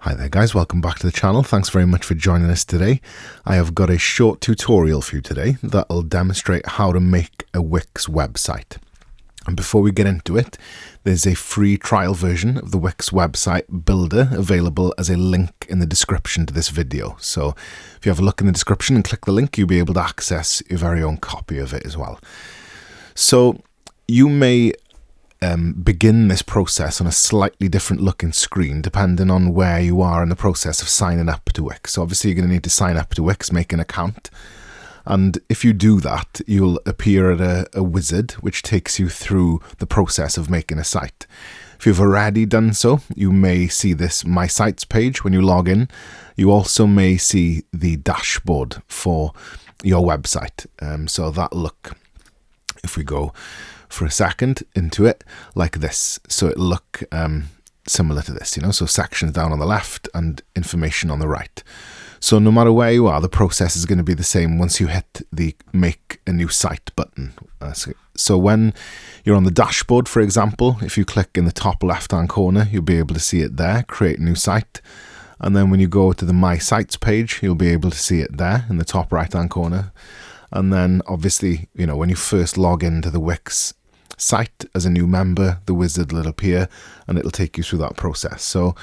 Hi there guys, welcome back to the channel. Thanks very much for joining us today. I have got a short tutorial for you today that will demonstrate how to make a Wix website. And before we get into it, there's a free trial version of the Wix website builder available as a link in the description to this video. So if you have a look in the description and click the link, you'll be able to access your very own copy of it as well. So you may begin this process on a slightly different looking screen depending on where you are in the process of signing up to Wix. So obviously you're going to need to sign up to Wix, make an account, and if you do that you'll appear at a wizard which takes you through the process of making a site. If you've already done so, you may see this My Sites page when you log in. You also may see the dashboard for your website. So that'll look, if we go for a second into it, like this. So it'll look similar to this, so sections down on the left and information on the right. So no matter where you are, the process is going to be the same once you hit the make a new site button. So when you're on the dashboard, for example, if you click in the top left hand corner, you'll be able to see it there, create a new site. And then when you go to the My Sites page, you'll be able to see it there in the top right hand corner. And then obviously, when you first log into the Wix site as a new member, the wizard will appear and it'll take you through that process. So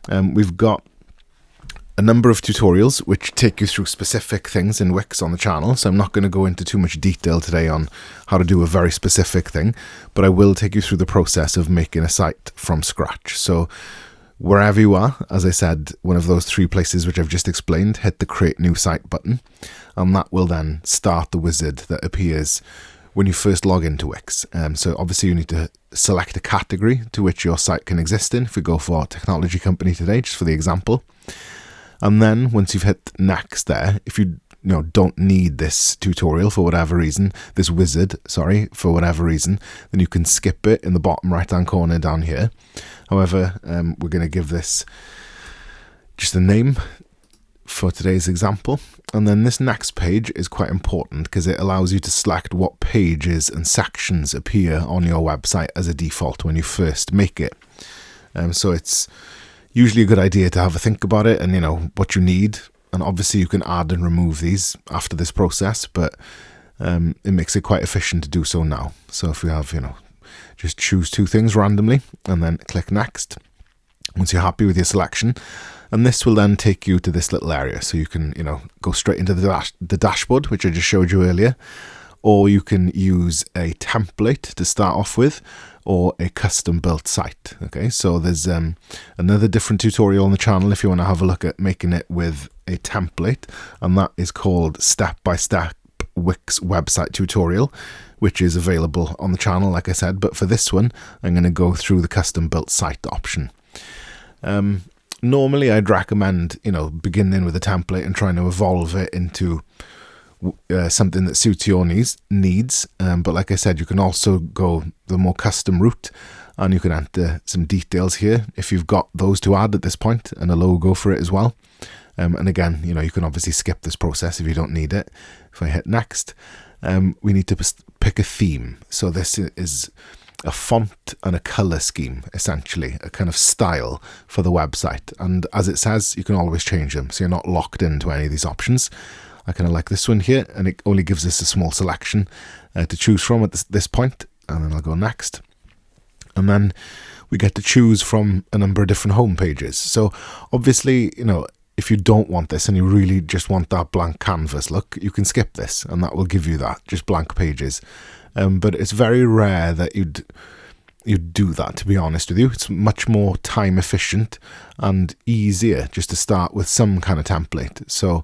we've got a number of tutorials which take you through specific things in Wix on the channel. So I'm not going to go into too much detail today on how to do a very specific thing, but I will take you through the process of making a site from scratch. So wherever you are, as I said, one of those three places which I've just explained, hit the create new site button, and that will then start the wizard that appears when you first log into Wix. So obviously you need to select a category to which your site can exist in. If we go for technology company today, just for the example. And then once you've hit next there, if you don't need this tutorial for whatever reason, this wizard, sorry, for whatever reason, then you can skip it in the bottom right hand corner down here. However, we're going to give this just a name for today's example. And then this next page is quite important because it allows you to select what pages and sections appear on your website as a default when you first make it. So it's usually a good idea to have a think about it and what you need. And obviously you can add and remove these after this process, but it makes it quite efficient to do so now. So if we have, just choose two things randomly and then click next once you're happy with your selection. And this will then take you to this little area. So you can, go straight into the dashboard, which I just showed you earlier, or you can use a template to start off with, or a custom built site. Okay, so there's another different tutorial on the channel if you want to have a look at making it with a template, and that is called Step-by-Step Wix Website Tutorial, which is available on the channel, like I said. But for this one, I'm going to go through the custom built site option. Normally I'd recommend, beginning with a template and trying to evolve it into something that suits your needs. But like I said, you can also go the more custom route and you can enter some details here if you've got those to add at this point, and a logo for it as well. And again, you can obviously skip this process if you don't need it. If I hit next, we need to pick a theme. So this is a font and a color scheme, essentially a kind of style for the website. And as it says, you can always change them, so you're not locked into any of these options. I kind of like this one here, and it only gives us a small selection to choose from at this point. And then I'll go next. And then we get to choose from a number of different home pages. So obviously, if you don't want this and you really just want that blank canvas look, you can skip this and that will give you that, just blank pages. But it's very rare that you'd do that, to be honest with you. It's much more time efficient and easier just to start with some kind of template. So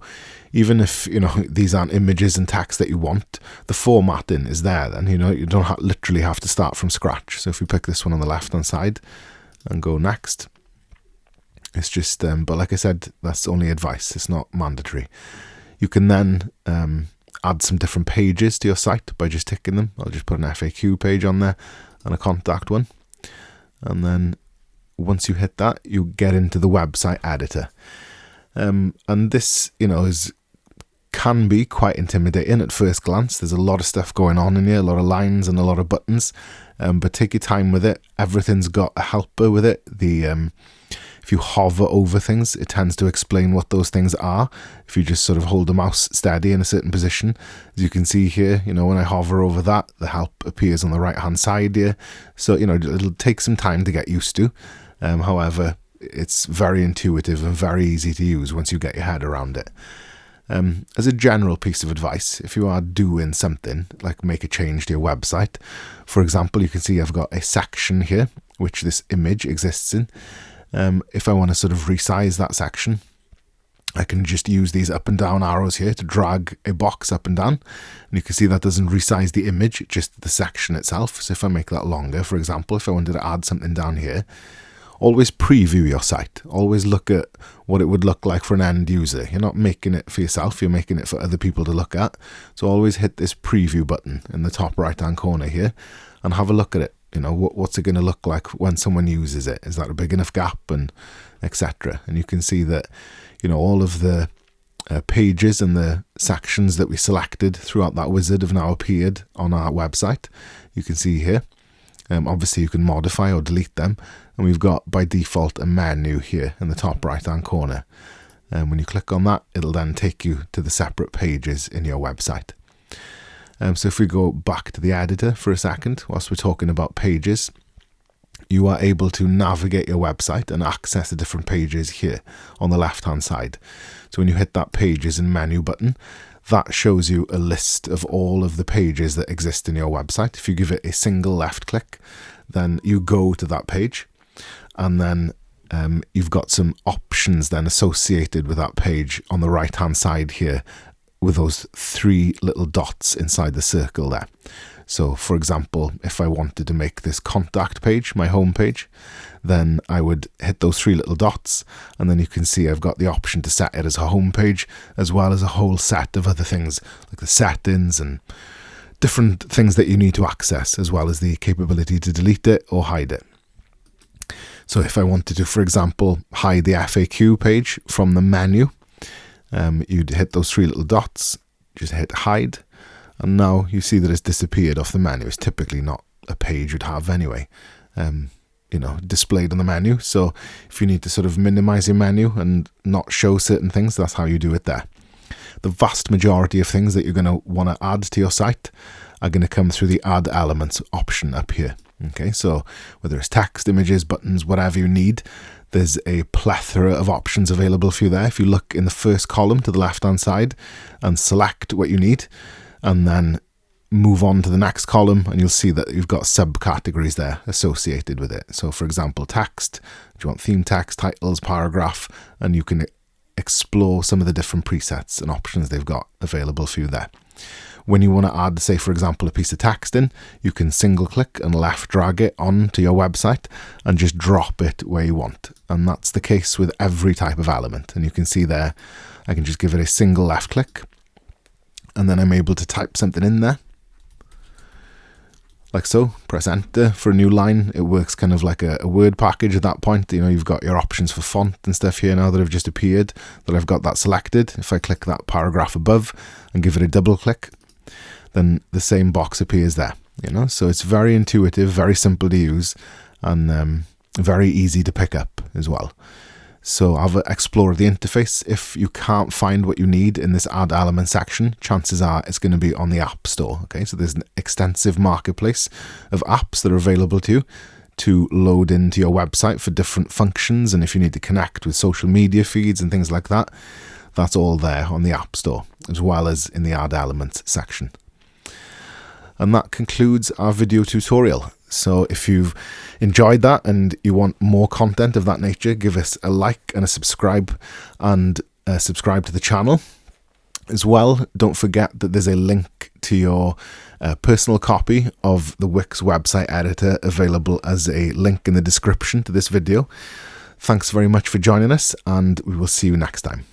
even if these aren't images and text that you want, the formatting is there. Then you don't literally have to start from scratch. So if we pick this one on the left hand side and go next, it's just but like I said, that's only advice, it's not mandatory. You can then add some different pages to your site by just ticking them. I'll just put an FAQ page on there and a contact one. And then once you hit that, you get into the website editor. And this, can be quite intimidating at first glance. There's a lot of stuff going on in here, a lot of lines and a lot of buttons. But take your time with it. Everything's got a helper with it. The If you hover over things, it tends to explain what those things are. If you just sort of hold the mouse steady in a certain position, as you can see here, when I hover over that, the help appears on the right hand side here. So, it'll take some time to get used to. However, it's very intuitive and very easy to use once you get your head around it. As a general piece of advice, if you are doing something like make a change to your website, for example, you can see I've got a section here which this image exists in. If I want to sort of resize that section, I can just use these up and down arrows here to drag a box up and down, and you can see that doesn't resize the image, just the section itself. So if I make that longer, for example, if I wanted to add something down here, always preview your site. Always look at what it would look like for an end user. You're not making it for yourself, you're making it for other people to look at. So always hit this preview button in the top right hand corner here and have a look at it. What's it going to look like when someone uses it? Is that a big enough gap, and etc. And you can see that all of the pages and the sections that we selected throughout that wizard have now appeared on our website. You can see here. Obviously you can modify or delete them, and we've got by default a menu here in the top right hand corner, and when you click on that, it'll then take you to the separate pages in your website. So if we go back to the editor for a second, whilst we're talking about pages, you are able to navigate your website and access the different pages here on the left hand side. So when you hit that pages and menu button, that shows you a list of all of the pages that exist in your website. If you give it a single left click, then you go to that page, and then you've got some options then associated with that page on the right hand side here, with those 3 little dots inside the circle there. So for example, if I wanted to make this contact page my home page, then I would hit those 3 little dots, and then you can see I've got the option to set it as a home page, as well as a whole set of other things like the settings and different things that you need to access, as well as the capability to delete it or hide it. So if I wanted to, for example, hide the FAQ page from the menu, you'd hit those 3 little dots, just hit hide, and now you see that it's disappeared off the menu. It's typically not a page you'd have anyway, displayed on the menu. So if you need to sort of minimize your menu and not show certain things, that's how you do it there. The vast majority of things that you're going to want to add to your site are going to come through the add elements option up here. Okay, so whether it's text, images, buttons, whatever you need, there's a plethora of options available for you there. If you look in the first column to the left hand side and select what you need, and then move on to the next column, and you'll see that you've got subcategories there associated with it. So for example, text, do you want theme text, titles, paragraph, and you can explore some of the different presets and options they've got available for you there. When you want to add, say for example, a piece of text in, you can single click and left drag it onto your website and just drop it where you want. And that's the case with every type of element. And you can see there, I can just give it a single left click, and then I'm able to type something in there. Like so, press enter for a new line. It works kind of like a word package at that point. You've got your options for font and stuff here now that have just appeared, that I've got that selected. If I click that paragraph above and give it a double click, then the same box appears there. So it's very intuitive, very simple to use, and very easy to pick up as well. So have an explore the interface. If you can't find what you need in this add element section, chances are it's going to be on the App Store. Okay, so there's an extensive marketplace of apps that are available to you to load into your website for different functions, and if you need to connect with social media feeds and things like that, that's all there on the App Store, as well as in the add elements section. And that concludes our video tutorial. So if you've enjoyed that and you want more content of that nature, give us a like and a subscribe, and subscribe to the channel. As well, don't forget that there's a link to your personal copy of the Wix website editor available as a link in the description to this video. Thanks very much for joining us, and we will see you next time.